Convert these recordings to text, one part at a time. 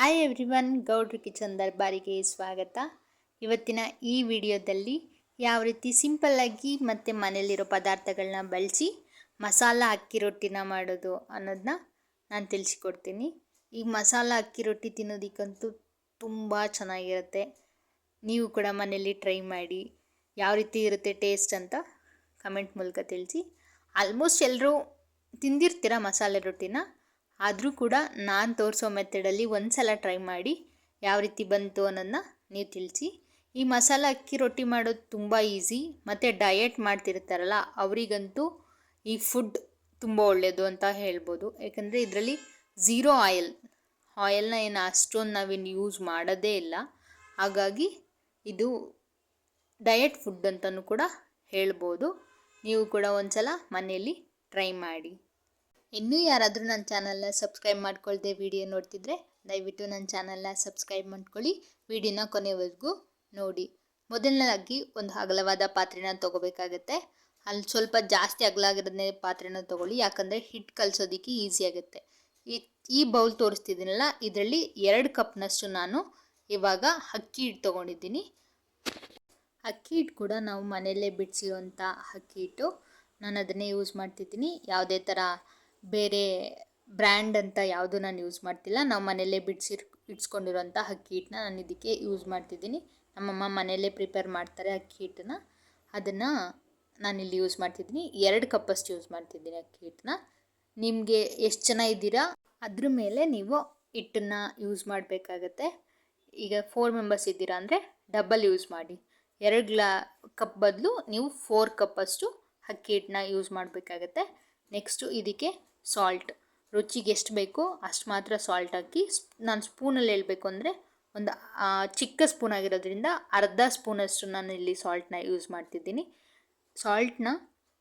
Hi everyone, ಗೌಡ್ರ kitchen ದರ್ಬಾರಿಗೆ ಸ್ವಾಗತ. ಇವತ್ತಿನ ಈ ವಿಡಿಯೋದಲ್ಲಿ ಯಾವ ರೀತಿ ಸಿಂಪಲ್ಲಾಗಿ ಮತ್ತು ಮನೆಯಲ್ಲಿರೋ ಪದಾರ್ಥಗಳನ್ನ ಬಳಸಿ ಮಸಾಲ ಅಕ್ಕಿ ರೊಟ್ಟಿನ ಮಾಡೋದು ಅನ್ನೋದನ್ನ ನಾನು ತಿಳಿಸ್ಕೊಡ್ತೀನಿ. ಈ ಮಸಾಲ ಅಕ್ಕಿ ರೊಟ್ಟಿ ತಿನ್ನೋದಕ್ಕಂತೂ ತುಂಬ ಚೆನ್ನಾಗಿರುತ್ತೆ. ನೀವು ಕೂಡ ಮನೆಯಲ್ಲಿ ಟ್ರೈ ಮಾಡಿ ಯಾವ ರೀತಿ ಇರುತ್ತೆ ಟೇಸ್ಟ್ ಅಂತ ಕಮೆಂಟ್ ಮೂಲಕ ತಿಳಿಸಿ. ಆಲ್ಮೋಸ್ಟ್ ಎಲ್ಲರೂ ತಿಂದಿರ್ತೀರ ಮಸಾಲೆ ರೊಟ್ಟಿನ, ಆದರೂ ಕೂಡ ನಾನು ತೋರಿಸೋ ಮೆಥಡಲ್ಲಿ ಒಂದು ಸಲ ಟ್ರೈ ಮಾಡಿ ಯಾವ ರೀತಿ ಬಂತು ಅನ್ನೋದನ್ನ ನೀವು ತಿಳಿಸಿ. ಈ ಮಸಾಲ ಅಕ್ಕಿ ರೊಟ್ಟಿ ಮಾಡೋದು ತುಂಬ ಈಸಿ, ಮತ್ತು ಡಯಟ್ ಮಾಡ್ತಿರ್ತಾರಲ್ಲ ಅವರಿಗಂತೂ ಈ ಫುಡ್ ತುಂಬ ಒಳ್ಳೆಯದು ಅಂತ ಹೇಳ್ಬೋದು. ಯಾಕಂದರೆ ಇದರಲ್ಲಿ ಝೀರೋ ಆಯಿಲ್ನ ಏನು ಅಷ್ಟೊಂದು ನಾವೇನು ಯೂಸ್ ಮಾಡೋದೇ ಇಲ್ಲ. ಹಾಗಾಗಿ ಇದು ಡಯಟ್ ಫುಡ್ ಅಂತಲೂ ಕೂಡ ಹೇಳ್ಬೋದು. ನೀವು ಕೂಡ ಒಂದು ಸಲ ಮನೆಯಲ್ಲಿ ಟ್ರೈ ಮಾಡಿ. ಇನ್ನೂ ಯಾರಾದರೂ ನನ್ನ ಚಾನಲ್ನ ಸಬ್ಸ್ಕ್ರೈಬ್ ಮಾಡ್ಕೊಳ್ದೆ ವಿಡಿಯೋ ನೋಡ್ತಿದ್ರೆ ದಯವಿಟ್ಟು ನನ್ನ ಚಾನಲ್ನ ಸಬ್ಸ್ಕ್ರೈಬ್ ಮಾಡ್ಕೊಳ್ಳಿ. ವಿಡಿಯೋನ ಕೊನೆವರೆಗೂ ನೋಡಿ. ಮೊದಲನೇದಾಗಿ ಒಂದು ಅಗಲವಾದ ಪಾತ್ರೆನ ತೊಗೋಬೇಕಾಗತ್ತೆ. ಅಲ್ಲಿ ಸ್ವಲ್ಪ ಜಾಸ್ತಿ ಅಗಲಾಗಿರೋದನ್ನೇ ಪಾತ್ರೆನ ತೊಗೊಳ್ಳಿ, ಯಾಕಂದರೆ ಹಿಟ್ಟು ಕಲಸೋದಕ್ಕೆ ಈಸಿ ಆಗುತ್ತೆ. ಈ ಬೌಲ್ ತೋರಿಸ್ತಿದ್ದೀನಲ್ಲ, ಇದರಲ್ಲಿ 2 ಕಪ್ನಷ್ಟು ನಾನು ಇವಾಗ ಅಕ್ಕಿ ಹಿಟ್ಟು ತೊಗೊಂಡಿದ್ದೀನಿ. ಅಕ್ಕಿ ಹಿಟ್ಟು ಕೂಡ ನಾವು ಮನೆಯಲ್ಲೇ ಬಿಡಿಸಿರುವಂಥ ಅಕ್ಕಿ ಹಿಟ್ಟು, ನಾನು ಅದನ್ನೇ ಯೂಸ್ ಮಾಡ್ತಿದ್ದೀನಿ. ಯಾವುದೇ ಥರ ಬೇರೆ ಬ್ರ್ಯಾಂಡ್ ಅಂತ ಯಾವುದು ನಾನು ಯೂಸ್ ಮಾಡ್ತಿಲ್ಲ. ನಾವು ಮನೆಯಲ್ಲೇ ಇಡ್ಸ್ಕೊಂಡಿರೋಂಥ ಅಕ್ಕಿ ಹಿಟ್ಟನ್ನ ನಾನು ಇದಕ್ಕೆ ಯೂಸ್ ಮಾಡ್ತಿದ್ದೀನಿ. ನಮ್ಮಮ್ಮ ಮನೆಯಲ್ಲೇ ಪ್ರಿಪೇರ್ ಮಾಡ್ತಾರೆ ಅಕ್ಕಿ ಹಿಟ್ಟನ್ನ, ಅದನ್ನು ನಾನಿಲ್ಲಿ ಯೂಸ್ ಮಾಡ್ತಿದ್ದೀನಿ. 2 ಕಪ್ಪಷ್ಟು ಯೂಸ್ ಮಾಡ್ತಿದ್ದೀನಿ ಅಕ್ಕಿ ಹಿಟ್ಟನ್ನ. ನಿಮಗೆ ಎಷ್ಟು ಜನ ಇದ್ದೀರಾ ಅದ್ರ ಮೇಲೆ ನೀವು ಹಿಟ್ಟನ್ನು ಯೂಸ್ ಮಾಡಬೇಕಾಗತ್ತೆ. ಈಗ 4 ಮೆಂಬರ್ಸ್ ಇದ್ದೀರಾ ಅಂದರೆ ಡಬಲ್ ಯೂಸ್ ಮಾಡಿ. 2 ಕಪ್ ಬದಲು ನೀವು 4 ಕಪ್ಪಷ್ಟು ಅಕ್ಕಿ ಹಿಟ್ಟನ್ನ ಯೂಸ್ ಮಾಡಬೇಕಾಗತ್ತೆ. ನೆಕ್ಸ್ಟು ಇದಕ್ಕೆ ಸಾಲ್ಟ್, ರುಚಿಗೆ ಎಷ್ಟು ಬೇಕೋ ಅಷ್ಟು ಮಾತ್ರ ಸಾಲ್ಟ್ ಹಾಕಿ. ನಾನು ಸ್ಪೂನಲ್ಲಿ ಹೇಳಬೇಕು ಅಂದರೆ ಒಂದು ಚಿಕ್ಕ ಸ್ಪೂನ್ ಆಗಿರೋದ್ರಿಂದ ಅರ್ಧ ಸ್ಪೂನಷ್ಟು ನಾನು ಇಲ್ಲಿ ಸಾಲ್ಟ್ನ ಯೂಸ್ ಮಾಡ್ತಿದ್ದೀನಿ. ಸಾಲ್ಟ್ನ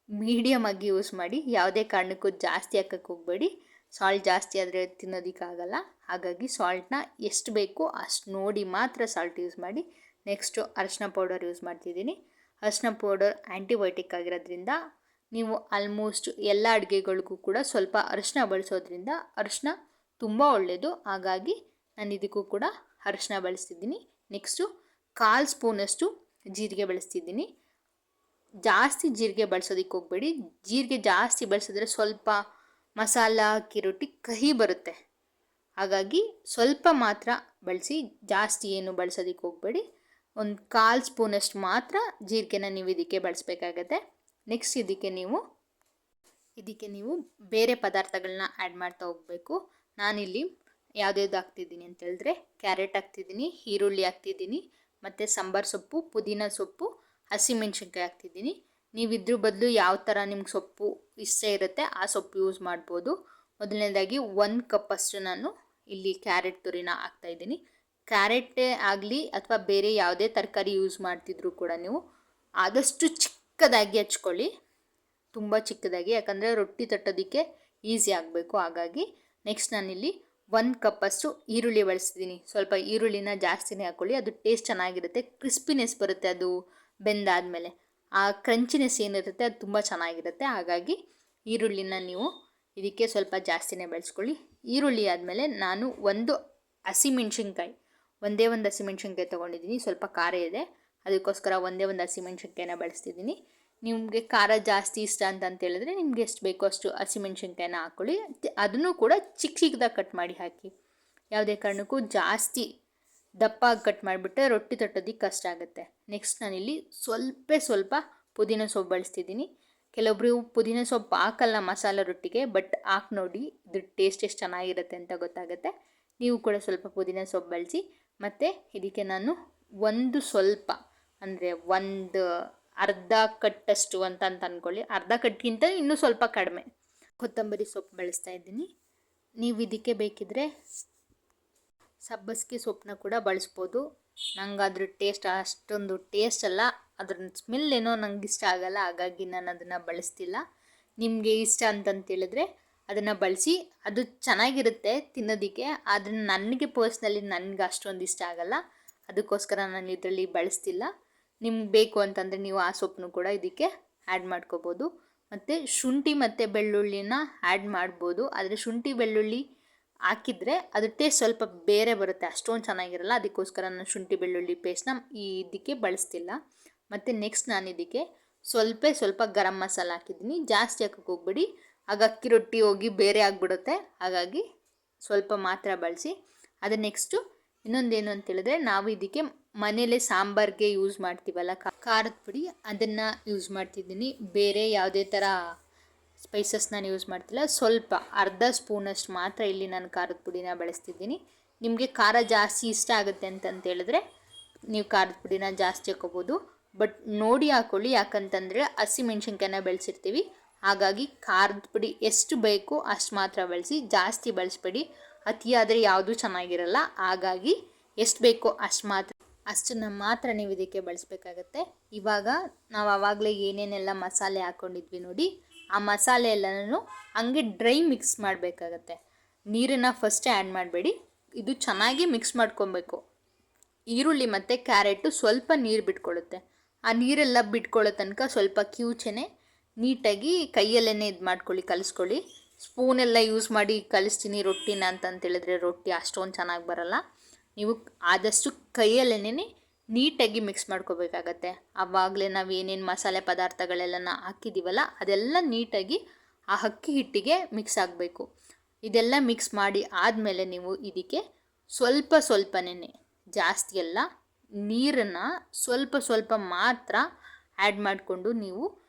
ಮೀಡಿಯಮ್ ಆಗಿ ಯೂಸ್ ಮಾಡಿ, ಯಾವುದೇ ಕಾರಣಕ್ಕೂ ಜಾಸ್ತಿ ಹಾಕಕ್ಕೆ ಹೋಗಬೇಡಿ. ಸಾಲ್ಟ್ ಜಾಸ್ತಿ ಆದರೆ ತಿನ್ನೋದಕ್ಕಾಗಲ್ಲ. ಹಾಗಾಗಿ ಸಾಲ್ಟ್ನ ಎಷ್ಟು ಬೇಕೋ ಅಷ್ಟು ನೋಡಿ ಮಾತ್ರ ಸಾಲ್ಟ್ ಯೂಸ್ ಮಾಡಿ. ನೆಕ್ಸ್ಟು ಅರಿಶಿನ ಪೌಡರ್ ಯೂಸ್ ಮಾಡ್ತಿದ್ದೀನಿ. ಅರಿಶಿನ ಪೌಡರ್ ಆ್ಯಂಟಿಬಯೋಟಿಕ್ ಆಗಿರೋದ್ರಿಂದ ನೀವು ಆಲ್ಮೋಸ್ಟ್ ಎಲ್ಲ ಅಡುಗೆಗಳಿಗೂ ಕೂಡ ಸ್ವಲ್ಪ ಅರಿಶಿನ ಬಳಸೋದ್ರಿಂದ ಅರಿಶಿನ ತುಂಬ ಒಳ್ಳೆಯದು. ಹಾಗಾಗಿ ನಾನು ಇದಕ್ಕೂ ಕೂಡ ಅರಿಶಿನ ಬಳಸ್ತಿದ್ದೀನಿ. ನೆಕ್ಸ್ಟು 1/4 ಸ್ಪೂನಷ್ಟು ಜೀರಿಗೆ ಬಳಸ್ತಿದ್ದೀನಿ. ಜಾಸ್ತಿ ಜೀರಿಗೆ ಬಳಸೋದಕ್ಕೆ ಹೋಗಬೇಡಿ. ಜೀರಿಗೆ ಜಾಸ್ತಿ ಬಳಸಿದ್ರೆ ಸ್ವಲ್ಪ ಮಸಾಲ ಅಕ್ಕಿ ರೊಟ್ಟಿ ಕಹಿ ಬರುತ್ತೆ. ಹಾಗಾಗಿ ಸ್ವಲ್ಪ ಮಾತ್ರ ಬಳಸಿ, ಜಾಸ್ತಿ ಏನು ಬಳಸೋದಕ್ಕೆ ಹೋಗಬೇಡಿ. ಒಂದು 1/4 ಸ್ಪೂನಷ್ಟು ಮಾತ್ರ ಜೀರಿಗೆನ ನೀವು ಇದಕ್ಕೆ ಬಳಸಬೇಕಾಗತ್ತೆ. ನೆಕ್ಸ್ಟ್ ಇದಕ್ಕೆ ನೀವು ಬೇರೆ ಪದಾರ್ಥಗಳನ್ನ ಆ್ಯಡ್ ಮಾಡ್ತಾ ಹೋಗಬೇಕು. ನಾನಿಲ್ಲಿ ಯಾವುದ್ಯಾವ್ದು ಹಾಕ್ತಿದ್ದೀನಿ ಅಂತ ಹೇಳಿದ್ರೆ, ಕ್ಯಾರೆಟ್ ಹಾಕ್ತಿದ್ದೀನಿ, ಈರುಳ್ಳಿ ಹಾಕ್ತಿದ್ದೀನಿ, ಮತ್ತು ಸಾಂಬಾರು ಸೊಪ್ಪು, ಪುದೀನ ಸೊಪ್ಪು, ಹಸಿಮೆಣ್ಸಿನ್ಕಾಯಿ ಹಾಕ್ತಿದ್ದೀನಿ. ನೀವು ಇದ್ರ ಬದಲು ಯಾವ ಥರ ನಿಮ್ಗೆ ಸೊಪ್ಪು ಇಷ್ಟ ಇರುತ್ತೆ ಆ ಸೊಪ್ಪು ಯೂಸ್ ಮಾಡ್ಬೋದು. ಮೊದಲನೇದಾಗಿ 1 ಕಪ್ಪಷ್ಟು ನಾನು ಇಲ್ಲಿ ಕ್ಯಾರೆಟ್ ತುರಿನ ಹಾಕ್ತಾಯಿದ್ದೀನಿ. ಕ್ಯಾರೆಟೇ ಆಗಲಿ ಅಥವಾ ಬೇರೆ ಯಾವುದೇ ತರಕಾರಿ ಯೂಸ್ ಮಾಡ್ತಿದ್ರು ಕೂಡ ನೀವು ಆದಷ್ಟು ಚಿಕ್ಕದಾಗಿ ಹಚ್ಕೊಳ್ಳಿ, ತುಂಬ ಚಿಕ್ಕದಾಗಿ, ಯಾಕಂದರೆ ರೊಟ್ಟಿ ತಟ್ಟೋದಕ್ಕೆ ಈಸಿ ಆಗಬೇಕು. ಹಾಗಾಗಿ ನೆಕ್ಸ್ಟ್ ನಾನಿಲ್ಲಿ 1 ಕಪ್ಪಷ್ಟು ಈರುಳ್ಳಿ ಬಳಸ್ತಿದ್ದೀನಿ. ಸ್ವಲ್ಪ ಈರುಳ್ಳಿನ ಜಾಸ್ತಿನೇ ಹಾಕ್ಕೊಳ್ಳಿ, ಅದು ಟೇಸ್ಟ್ ಚೆನ್ನಾಗಿರುತ್ತೆ. ಕ್ರಿಸ್ಪಿನೆಸ್ ಬರುತ್ತೆ ಅದು ಬೆಂದಾದಮೇಲೆ. ಆ ಕ್ರಂಚಿನೆಸ್ ಏನಿರುತ್ತೆ ಅದು ತುಂಬ ಚೆನ್ನಾಗಿರುತ್ತೆ. ಹಾಗಾಗಿ ಈರುಳ್ಳಿನ ನೀವು ಇದಕ್ಕೆ ಸ್ವಲ್ಪ ಜಾಸ್ತಿನೇ ಬಳಸ್ಕೊಳ್ಳಿ. ಈರುಳ್ಳಿ ಆದಮೇಲೆ ನಾನು ಒಂದೇ ಒಂದು ಹಸಿಮೆಣ್ಸಿನ್ಕಾಯಿ ತೊಗೊಂಡಿದ್ದೀನಿ. ಸ್ವಲ್ಪ ಖಾರ ಇದೆ, ಅದಕ್ಕೋಸ್ಕರ ಒಂದೇ ಒಂದು ಹಸಿಮೆಣ್ಸಿನ್ಕಾಯಿನ ಬಳಸ್ತಿದ್ದೀನಿ. ನಿಮಗೆ ಖಾರ ಜಾಸ್ತಿ ಇಷ್ಟ ಅಂತ ಹೇಳಿದ್ರೆ ನಿಮ್ಗೆ ಎಷ್ಟು ಬೇಕೋ ಅಷ್ಟು ಹಸಿಮೆಣ್ಸಿನ್ಕಾಯಿನ ಹಾಕ್ಕೊಳ್ಳಿ. ಅದನ್ನು ಕೂಡ ಚಿಕ್ಕದಾಗಿ ಕಟ್ ಮಾಡಿ ಹಾಕಿ. ಯಾವುದೇ ಕಾರಣಕ್ಕೂ ಜಾಸ್ತಿ ದಪ್ಪಾಗಿ ಕಟ್ ಮಾಡಿಬಿಟ್ರೆ ರೊಟ್ಟಿ ತಟ್ಟೋದಕ್ಕೆ ಕಷ್ಟ ಆಗುತ್ತೆ. ನೆಕ್ಸ್ಟ್ ನಾನಿಲ್ಲಿ ಸ್ವಲ್ಪ ಪುದೀನ ಸೊಪ್ಪು ಬಳಸ್ತಿದ್ದೀನಿ. ಕೆಲವೊಬ್ಬರು ಪುದೀನ ಸೊಪ್ಪು ಹಾಕಲ್ಲ ಮಸಾಲ ರೊಟ್ಟಿಗೆ, ಬಟ್ ಹಾಕಿ ನೋಡಿ, ಇದ್ರ ಟೇಸ್ಟ್ ಎಷ್ಟು ಚೆನ್ನಾಗಿರುತ್ತೆ ಅಂತ ಗೊತ್ತಾಗುತ್ತೆ. ನೀವು ಕೂಡ ಸ್ವಲ್ಪ ಪುದೀನ ಸೊಪ್ಪು ಬಳಸಿ. ಮತ್ತು ಇದಕ್ಕೆ ನಾನು ಸ್ವಲ್ಪ ಅಂದರೆ ಒಂದು ಅರ್ಧ ಕಟ್ಟಷ್ಟು ಅಂತ ಅಂದ್ಕೊಳ್ಳಿ, ಅರ್ಧ ಕಟ್ಟಿಗಿಂತ ಇನ್ನೂ ಸ್ವಲ್ಪ ಕಡಿಮೆ ಕೊತ್ತಂಬರಿ ಸೊಪ್ಪು ಬಳಸ್ತಾ ಇದ್ದೀನಿ. ನೀವು ಇದಕ್ಕೆ ಬೇಕಿದ್ರೆ ಸಬ್ಬಸಿಗೆ ಸೊಪ್ಪನ್ನ ಕೂಡ ಬಳಸ್ಬೋದು. ನಂಗೆ ಅದ್ರ ಟೇಸ್ಟ್ ಅಷ್ಟೊಂದು ಟೇಸ್ಟ್ ಅಲ್ಲ, ಅದ್ರ ಸ್ಮೆಲ್ ಏನೋ ನಂಗೆ ಇಷ್ಟ ಆಗಲ್ಲ, ಹಾಗಾಗಿ ನಾನು ಅದನ್ನು ಬಳಸ್ತಿಲ್ಲ. ನಿಮಗೆ ಇಷ್ಟ ಅಂತಂತೇಳಿದ್ರೆ ಅದನ್ನು ಬಳಸಿ, ಅದು ಚೆನ್ನಾಗಿರುತ್ತೆ ತಿನ್ನೋದಕ್ಕೆ. ಆದರೆ ನನಗೆ ಪರ್ಸ್ನಲಿ ನನಗೆ ಅಷ್ಟೊಂದು ಇಷ್ಟ ಆಗಲ್ಲ, ಅದಕ್ಕೋಸ್ಕರ ನಾನು ಇದರಲ್ಲಿ ಬಳಸ್ತಿಲ್ಲ. ನಿಮ್ಗೆ ಬೇಕು ಅಂತಂದರೆ ನೀವು ಆ ಸೊಪ್ಪನ್ನು ಕೂಡ ಇದಕ್ಕೆ ಆ್ಯಡ್ ಮಾಡ್ಕೋಬೋದು. ಮತ್ತು ಶುಂಠಿ ಮತ್ತು ಬೆಳ್ಳುಳ್ಳಿನ ಆ್ಯಡ್ ಮಾಡ್ಬೋದು, ಆದರೆ ಶುಂಠಿ ಬೆಳ್ಳುಳ್ಳಿ ಹಾಕಿದರೆ ಅದು ಟೇಸ್ಟ್ ಸ್ವಲ್ಪ ಬೇರೆ ಬರುತ್ತೆ, ಅಷ್ಟೊಂದು ಚೆನ್ನಾಗಿರಲ್ಲ. ಅದಕ್ಕೋಸ್ಕರ ನಾನು ಶುಂಠಿ ಬೆಳ್ಳುಳ್ಳಿ ಪೇಸ್ಟ್ನ ಇದಕ್ಕೆ ಬಳಸ್ತಿಲ್ಲ. ಮತ್ತು ನೆಕ್ಸ್ಟ್ ನಾನು ಇದಕ್ಕೆ ಸ್ವಲ್ಪ ಗರಂ ಮಸಾಲ ಹಾಕಿದ್ದೀನಿ. ಜಾಸ್ತಿ ಹಾಕೋಕ್ಕೆ ಹೋಗ್ಬೇಡಿ, ಆಗ ಅಕ್ಕಿ ರೊಟ್ಟಿ ಹೋಗಿ ಬೇರೆ ಆಗಿಬಿಡುತ್ತೆ. ಹಾಗಾಗಿ ಸ್ವಲ್ಪ ಮಾತ್ರ ಬಳಸಿ. ಅದು ನೆಕ್ಸ್ಟು ಇನ್ನೊಂದೇನು ಅಂತೇಳಿದ್ರೆ, ನಾವು ಇದಕ್ಕೆ ಮನೇಲೆ ಸಾಂಬಾರಿಗೆ ಯೂಸ್ ಮಾಡ್ತೀವಲ್ಲ ಖಾರದ ಪುಡಿ, ಅದನ್ನು ಯೂಸ್ ಮಾಡ್ತಿದ್ದೀನಿ. ಬೇರೆ ಯಾವುದೇ ಥರ ಸ್ಪೈಸಸ್ ನಾನು ಯೂಸ್ ಮಾಡ್ತಿಲ್ಲ. ಸ್ವಲ್ಪ ಅರ್ಧ ಸ್ಪೂನಷ್ಟು ಮಾತ್ರ ಇಲ್ಲಿ ನಾನು ಖಾರದ ಪುಡಿನ ಬಳಸ್ತಿದ್ದೀನಿ. ನಿಮಗೆ ಖಾರ ಜಾಸ್ತಿ ಇಷ್ಟ ಆಗುತ್ತೆ ಅಂತಂತೇಳಿದ್ರೆ ನೀವು ಖಾರದ ಪುಡಿನ ಜಾಸ್ತಿ ಹಾಕೋಬೋದು. ಬಟ್ ನೋಡಿ ಹಾಕ್ಕೊಳ್ಳಿ, ಯಾಕಂತಂದರೆ ಹಸಿಮೆಣ್ಸಿನ್ಕಾಯಿನ ಬೆಳೆಸಿರ್ತೀವಿ. ಹಾಗಾಗಿ ಖಾರದ ಪುಡಿ ಎಷ್ಟು ಬೇಕು ಅಷ್ಟು ಮಾತ್ರ ಬಳಸಿ, ಜಾಸ್ತಿ ಬಳಸಬೇಡಿ. ಅತಿಯಾದರೆ ಯಾವುದೂ ಚೆನ್ನಾಗಿರಲ್ಲ. ಹಾಗಾಗಿ ಎಷ್ಟು ಬೇಕೋ ಅಷ್ಟನ್ನು ಮಾತ್ರ ನೀವು ಇದಕ್ಕೆ ಬಳಸಬೇಕಾಗತ್ತೆ. ಇವಾಗ ನಾವು ಆವಾಗಲೇ ಏನೇನೆಲ್ಲ ಮಸಾಲೆ ಹಾಕ್ಕೊಂಡಿದ್ವಿ ನೋಡಿ, ಆ ಮಸಾಲೆ ಎಲ್ಲನೂ ಹಂಗೆ ಡ್ರೈ ಮಿಕ್ಸ್ ಮಾಡಬೇಕಾಗತ್ತೆ. ನೀರನ್ನು ಫಸ್ಟೇ ಆ್ಯಡ್ ಮಾಡಬೇಡಿ, ಇದು ಚೆನ್ನಾಗಿ ಮಿಕ್ಸ್ ಮಾಡ್ಕೊಬೇಕು. ಈರುಳ್ಳಿ ಮತ್ತು ಕ್ಯಾರೆಟು ಸ್ವಲ್ಪ ನೀರು ಬಿಟ್ಕೊಳ್ಳುತ್ತೆ. ಆ ನೀರೆಲ್ಲ ಬಿಟ್ಕೊಳ್ಳೋ ತನಕ ಸ್ವಲ್ಪ ಕಿವುಚೆನೆ ನೀಟಾಗಿ ಕೈಯಲ್ಲೇ ಇದು ಮಾಡ್ಕೊಳ್ಳಿ, ಕಲಿಸ್ಕೊಳ್ಳಿ. ಸ್ಪೂನೆಲ್ಲ ಯೂಸ್ ಮಾಡಿ ಕಲಿಸ್ತೀನಿ ರೊಟ್ಟಿನ ಅಂತಂತೇಳಿದ್ರೆ ರೊಟ್ಟಿ ಅಷ್ಟೊಂದು ಚೆನ್ನಾಗಿ ಬರಲ್ಲ. ನೀವು ಆದಷ್ಟು ಕೈಯಲ್ಲೇ ನೀಟಾಗಿ ಮಿಕ್ಸ್ ಮಾಡ್ಕೋಬೇಕಾಗತ್ತೆ. ಆವಾಗಲೇ ನಾವು ಏನೇನು ಮಸಾಲೆ ಪದಾರ್ಥಗಳೆಲ್ಲ ಹಾಕಿದ್ದೀವಲ್ಲ ಅದೆಲ್ಲ ನೀಟಾಗಿ ಆ ಅಕ್ಕಿ ಹಿಟ್ಟಿಗೆ ಮಿಕ್ಸ್ ಆಗಬೇಕು. ಇದೆಲ್ಲ ಮಿಕ್ಸ್ ಮಾಡಿ ಆದಮೇಲೆ ನೀವು ಇದಕ್ಕೆ ಸ್ವಲ್ಪನೇ, ಜಾಸ್ತಿ ಎಲ್ಲ, ನೀರನ್ನು ಸ್ವಲ್ಪ ಮಾತ್ರ ಆ್ಯಡ್ ಮಾಡಿಕೊಂಡು ನೀವು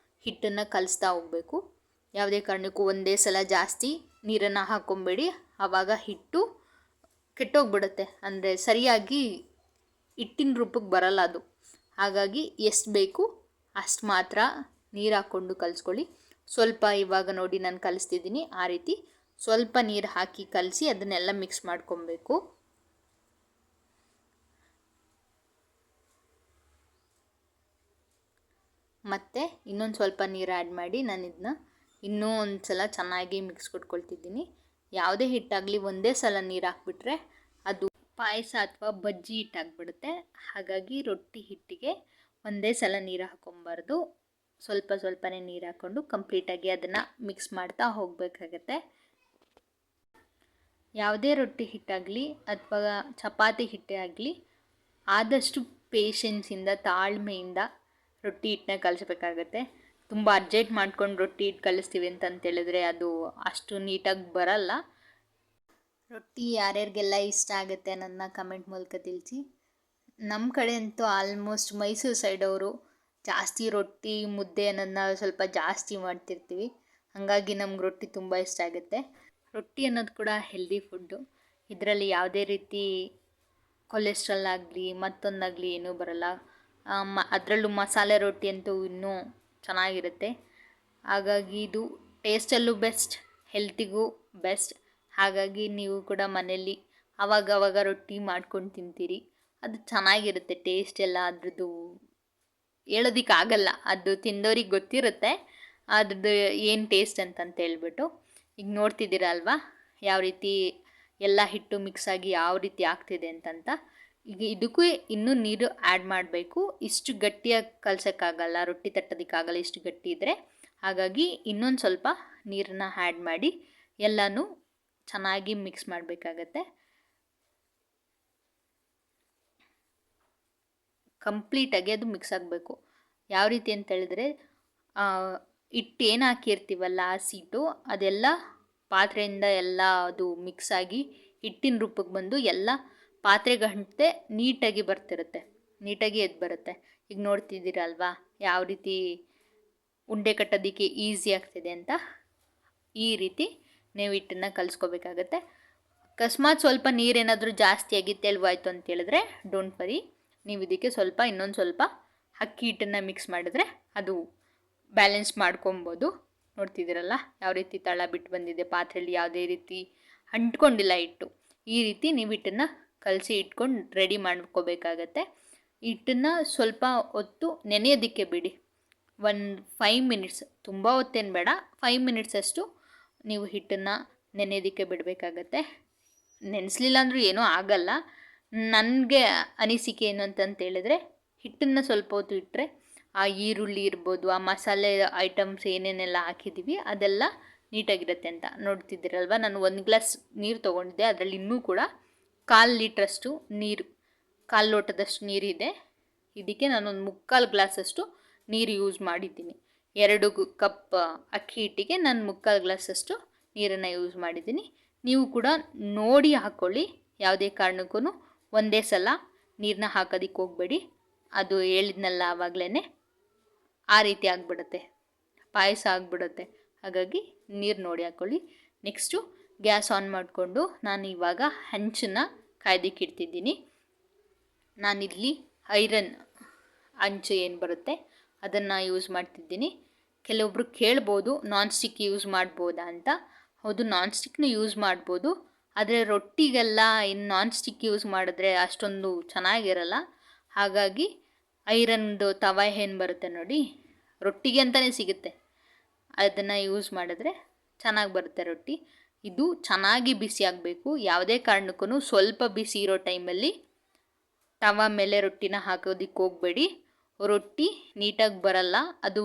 ಹಿಟ್ಟನ್ನು ಕಲಿಸ್ತಾ ಹೋಗಬೇಕು. ಯಾವುದೇ ಕಾರಣಕ್ಕೂ ಒಂದೇ ಸಲ ಜಾಸ್ತಿ ನೀರನ್ನು ಹಾಕ್ಕೊಬೇಡಿ, ಆವಾಗ ಹಿಟ್ಟು ಕೆಟ್ಟೋಗ್ಬಿಡುತ್ತೆ. ಅಂದರೆ ಸರಿಯಾಗಿ ಹಿಟ್ಟಿನ ರೂಪಕ್ಕೆ ಬರಲ್ಲ ಅದು. ಹಾಗಾಗಿ ಎಷ್ಟು ಬೇಕು ಅಷ್ಟು ಮಾತ್ರ ನೀರು ಹಾಕ್ಕೊಂಡು ಕಲಿಸ್ಕೊಳ್ಳಿ. ಸ್ವಲ್ಪ ಇವಾಗ ನೋಡಿ ನಾನು ಕಲಿಸ್ತಿದ್ದೀನಿ, ಆ ರೀತಿ ಸ್ವಲ್ಪ ನೀರು ಹಾಕಿ ಕಲಸಿ ಅದನ್ನೆಲ್ಲ ಮಿಕ್ಸ್ ಮಾಡ್ಕೊಬೇಕು. ಮತ್ತು ಇನ್ನೊಂದು ಸ್ವಲ್ಪ ನೀರು ಆ್ಯಡ್ ಮಾಡಿ ನಾನು ಇದನ್ನ ಇನ್ನೂ ಒಂದು ಸಲ ಚೆನ್ನಾಗಿ ಮಿಕ್ಸ್ ಕೊಟ್ಕೊಳ್ತಿದ್ದೀನಿ. ಯಾವುದೇ ಹಿಟ್ಟಾಗಲಿ ಒಂದೇ ಸಲ ನೀರು ಹಾಕ್ಬಿಟ್ರೆ ಅದು ಪಾಯಸ ಅಥವಾ ಬಜ್ಜಿ ಹಿಟ್ಟಾಗ್ಬಿಡುತ್ತೆ. ಹಾಗಾಗಿ ರೊಟ್ಟಿ ಹಿಟ್ಟಿಗೆ ಒಂದೇ ಸಲ ನೀರು ಹಾಕ್ಕೊಬಾರ್ದು, ಸ್ವಲ್ಪನೇ ನೀರು ಹಾಕ್ಕೊಂಡು ಕಂಪ್ಲೀಟಾಗಿ ಅದನ್ನು ಮಿಕ್ಸ್ ಮಾಡ್ತಾ ಹೋಗಬೇಕಾಗತ್ತೆ. ಯಾವುದೇ ರೊಟ್ಟಿ ಹಿಟ್ಟಾಗಲಿ ಅಥವಾ ಚಪಾತಿ ಹಿಟ್ಟೇ ಆಗಲಿ ಆದಷ್ಟು ಪೇಷನ್ಸಿಂದ, ತಾಳ್ಮೆಯಿಂದ ರೊಟ್ಟಿ ಹಿಟ್ಟನ್ನ ಕಲಿಸ್ಬೇಕಾಗತ್ತೆ. ತುಂಬ ಅರ್ಜೆಂಟ್ ಮಾಡ್ಕೊಂಡು ರೊಟ್ಟಿ ಹಿಟ್ಟು ಕಲಿಸ್ತೀವಿ ಅಂತಂತೇಳಿದ್ರೆ ಅದು ಅಷ್ಟು ನೀಟಾಗಿ ಬರಲ್ಲ. ರೊಟ್ಟಿ ಯಾರ್ಯಾರಿಗೆಲ್ಲ ಇಷ್ಟ ಆಗುತ್ತೆ ನನ್ನ ಕಮೆಂಟ್ ಮೂಲಕ ತಿಳಿಸಿ. ನಮ್ಮ ಕಡೆ ಅಂತೂ ಆಲ್ಮೋಸ್ಟ್ ಮೈಸೂರು ಸೈಡವರು ಜಾಸ್ತಿ ರೊಟ್ಟಿ ಮುದ್ದೆ ಅನ್ನೋದನ್ನ ಸ್ವಲ್ಪ ಜಾಸ್ತಿ ಮಾಡ್ತಿರ್ತೀವಿ. ಹಾಗಾಗಿ ನಮ್ಗೆ ರೊಟ್ಟಿ ತುಂಬ ಇಷ್ಟ ಆಗುತ್ತೆ. ರೊಟ್ಟಿ ಅನ್ನೋದು ಕೂಡ ಹೆಲ್ದಿ ಫುಡ್ಡು. ಇದರಲ್ಲಿ ಯಾವುದೇ ರೀತಿ ಕೊಲೆಸ್ಟ್ರಾಲ್ ಆಗಲಿ ಮತ್ತೊಂದಾಗಲಿ ಏನೂ ಬರಲ್ಲ. ಅದರಲ್ಲೂ ಮಸಾಲೆ ರೊಟ್ಟಿ ಅಂತೂ ಇನ್ನೂ ಚೆನ್ನಾಗಿರುತ್ತೆ. ಹಾಗಾಗಿ ಇದು ಟೇಸ್ಟಲ್ಲೂ ಬೆಸ್ಟ್, ಹೆಲ್ತಿಗೂ ಬೆಸ್ಟ್. ಹಾಗಾಗಿ ನೀವು ಕೂಡ ಮನೆಯಲ್ಲಿ ಆವಾಗವಾಗ ರೊಟ್ಟಿ ಮಾಡ್ಕೊಂಡು ತಿಂತೀರಿ, ಅದು ಚೆನ್ನಾಗಿರುತ್ತೆ. ಟೇಸ್ಟ್ ಎಲ್ಲ ಅದ್ರದ್ದು ಹೇಳೋದಕ್ಕಾಗಲ್ಲ, ಅದು ತಿಂದವ್ರಿಗೆ ಗೊತ್ತಿರುತ್ತೆ ಅದ್ರದ್ದು ಏನು ಟೇಸ್ಟ್ ಅಂತಂತ ಹೇಳ್ಬಿಟ್ಟು. ಈಗ ನೋಡ್ತಿದ್ದೀರ ಅಲ್ವಾ ಯಾವ ರೀತಿ ಎಲ್ಲ ಹಿಟ್ಟು ಮಿಕ್ಸ್ ಆಗಿ ಯಾವ ರೀತಿ ಆಗ್ತಿದೆ ಅಂತಂತ. ಈಗ ಇದಕ್ಕೂ ಇನ್ನೂ ನೀರು ಆ್ಯಡ್ ಮಾಡಬೇಕು. ಇಷ್ಟು ಗಟ್ಟಿಯಾಗಿ ಕಲಸೋಕ್ಕಾಗಲ್ಲ, ರೊಟ್ಟಿ ತಟ್ಟೋದಕ್ಕಾಗಲ್ಲ ಇಷ್ಟು ಗಟ್ಟಿ ಇದ್ದರೆ. ಹಾಗಾಗಿ ಇನ್ನೊಂದು ಸ್ವಲ್ಪ ನೀರನ್ನು ಆ್ಯಡ್ ಮಾಡಿ ಎಲ್ಲನೂ ಚೆನ್ನಾಗಿ ಮಿಕ್ಸ್ ಮಾಡಬೇಕಾಗತ್ತೆ. ಕಂಪ್ಲೀಟಾಗಿ ಅದು ಮಿಕ್ಸ್ ಆಗಬೇಕು. ಯಾವ ರೀತಿ ಅಂತ ಹೇಳಿದ್ರೆ ಹಿಟ್ಟು ಏನು ಹಾಕಿರ್ತೀವಲ್ಲ ಆ ಸೀಟು ಅದೆಲ್ಲ ಪಾತ್ರೆಯಿಂದ ಎಲ್ಲ ಅದು ಮಿಕ್ಸ್ ಆಗಿ ಹಿಟ್ಟಿನ ರೂಪಕ್ಕೆ ಬಂದು ಎಲ್ಲ ಪಾತ್ರೆಗಂಟೆ ನೀಟಾಗಿ ಬರ್ತಿರುತ್ತೆ, ನೀಟಾಗಿ ಎದ್ದು ಬರುತ್ತೆ. ಈಗ ನೋಡ್ತಿದ್ದೀರಲ್ವಾ ಯಾವ ರೀತಿ ಉಂಡೆ ಕಟ್ಟೋದಕ್ಕೆ ಈಸಿ ಆಗ್ತಿದೆ ಅಂತ. ಈ ರೀತಿ ನೀವು ಹಿಟ್ಟನ್ನು ಕಲಿಸ್ಕೋಬೇಕಾಗತ್ತೆ. ಅಕಸ್ಮಾತ್ ಸ್ವಲ್ಪ ನೀರೇನಾದರೂ ಜಾಸ್ತಿಯಾಗಿ ತೆಳುವಾಯಿತು ಅಂತ ಹೇಳಿದ್ರೆ ಡೋಂಟ್ ವರಿ, ನೀವು ಇದಕ್ಕೆ ಇನ್ನೊಂದು ಸ್ವಲ್ಪ ಅಕ್ಕಿ ಹಿಟ್ಟನ್ನು ಮಿಕ್ಸ್ ಮಾಡಿದ್ರೆ ಅದು ಬ್ಯಾಲೆನ್ಸ್ ಮಾಡ್ಕೊಬೋದು. ನೋಡ್ತಿದ್ದೀರಲ್ಲ ಯಾವ ರೀತಿ ತಳ ಬಿಟ್ಟು ಬಂದಿದೆ, ಪಾತ್ರೆಯಲ್ಲಿ ಯಾವುದೇ ರೀತಿ ಅಂಟ್ಕೊಂಡಿಲ್ಲ ಹಿಟ್ಟು. ಈ ರೀತಿ ನೀವು ಹಿಟ್ಟನ್ನು ಕಲಸಿ ಇಟ್ಕೊಂಡು ರೆಡಿ ಮಾಡ್ಕೋಬೇಕಾಗತ್ತೆ. ಹಿಟ್ಟನ್ನು ಸ್ವಲ್ಪ ಹೊತ್ತು ನೆನೆಯೋದಕ್ಕೆ ಬಿಡಿ, 5 ಮಿನಿಟ್ಸ್, ತುಂಬ ಹೊತ್ತೇನು ಬೇಡ, 5 ಮಿನಿಟ್ಸಷ್ಟು ನೀವು ಹಿಟ್ಟನ್ನು ನೆನೆಯೋದಕ್ಕೆ ಬಿಡಬೇಕಾಗತ್ತೆ. ನೆನೆಸಲಿಲ್ಲ ಅಂದರೂ ಏನೂ ಆಗಲ್ಲ. ನನಗೆ ಅನಿಸಿಕೆ ಏನು ಅಂತಂತೇಳಿದ್ರೆ ಹಿಟ್ಟನ್ನು ಸ್ವಲ್ಪ ಹೊತ್ತು ಇಟ್ಟರೆ ಆ ಈರುಳ್ಳಿ ಇರ್ಬೋದು, ಆ ಮಸಾಲೆ ಐಟಮ್ಸ್ ಏನೇನೆಲ್ಲ ಹಾಕಿದ್ದೀವಿ ಅದೆಲ್ಲ ನೀಟಾಗಿರುತ್ತೆ ಅಂತ. ನೋಡ್ತಿದ್ದೀರಲ್ವ, ನಾನು 1 ಗ್ಲಾಸ್ ನೀರು ತೊಗೊಂಡಿದ್ದೆ, ಅದರಲ್ಲಿ ಇನ್ನೂ ಕೂಡ 1/4 ಲೀಟ್ರಷ್ಟು ನೀರು, 1/4 ಲೋಟದಷ್ಟು ನೀರಿದೆ. ಇದಕ್ಕೆ ನಾನೊಂದು 3/4 ಗ್ಲಾಸಷ್ಟು ನೀರು ಯೂಸ್ ಮಾಡಿದ್ದೀನಿ. 2 ಕಪ್ ಅಕ್ಕಿ ಹಿಟ್ಟಿಗೆ ನಾನು 3/4 ಗ್ಲಾಸಷ್ಟು ನೀರನ್ನು ಯೂಸ್ ಮಾಡಿದ್ದೀನಿ. ನೀವು ಕೂಡ ನೋಡಿ ಹಾಕ್ಕೊಳ್ಳಿ, ಯಾವುದೇ ಕಾರಣಕ್ಕೂ ಒಂದೇ ಸಲ ನೀರನ್ನ ಹಾಕೋದಕ್ಕೆ ಹೋಗಬೇಡಿ. ಅದು ಹೇಳಿದ್ನಲ್ಲ ಆವಾಗಲೇ, ಆ ರೀತಿ ಆಗಿಬಿಡುತ್ತೆ, ಪಾಯಸ ಆಗಿಬಿಡುತ್ತೆ. ಹಾಗಾಗಿ ನೀರು ನೋಡಿ ಹಾಕ್ಕೊಳ್ಳಿ. ನೆಕ್ಸ್ಟು ಗ್ಯಾಸ್ ಆನ್ ಮಾಡಿಕೊಂಡು ನಾನು ಇವಾಗ ಹಂಚನ್ನು ಕಾಯ್ದಕ್ಕೆ ಇಡ್ತಿದ್ದೀನಿ. ನಾನಿಲ್ಲಿ ಐರನ್ ಹಂಚು ಏನು ಬರುತ್ತೆ ಅದನ್ನು ಯೂಸ್ ಮಾಡ್ತಿದ್ದೀನಿ. ಕೆಲವೊಬ್ರು ಕೇಳ್ಬೋದು ನಾನ್ ಸ್ಟಿಕ್ ಯೂಸ್ ಮಾಡ್ಬೋದಾ ಅಂತ. ಹೌದು, ನಾನ್ ಸ್ಟಿಕ್ನು ಯೂಸ್ ಮಾಡ್ಬೋದು, ಆದರೆ ರೊಟ್ಟಿಗೆಲ್ಲ ಇನ್ನು ನಾನ್ ಸ್ಟಿಕ್ ಯೂಸ್ ಮಾಡಿದ್ರೆ ಅಷ್ಟೊಂದು ಚೆನ್ನಾಗಿರಲ್ಲ. ಹಾಗಾಗಿ ಐರನ್ದು ತವ ಏನು ಬರುತ್ತೆ ನೋಡಿ, ರೊಟ್ಟಿಗೆ ಅಂತಲೇ ಸಿಗುತ್ತೆ, ಅದನ್ನು ಯೂಸ್ ಮಾಡಿದ್ರೆ ಚೆನ್ನಾಗಿ ಬರುತ್ತೆ ರೊಟ್ಟಿ. ಇದು ಚೆನ್ನಾಗಿ ಬಿಸಿ ಆಗಬೇಕು. ಯಾವುದೇ ಕಾರಣಕ್ಕೂ ಸ್ವಲ್ಪ ಬಿಸಿ ಇರೋ ಟೈಮಲ್ಲಿ ತವ ಮೇಲೆ ರೊಟ್ಟಿನ ಹಾಕೋದಕ್ಕೆ ಹೋಗಬೇಡಿ, ರೊಟ್ಟಿ ನೀಟಾಗಿ ಬರಲ್ಲ. ಅದು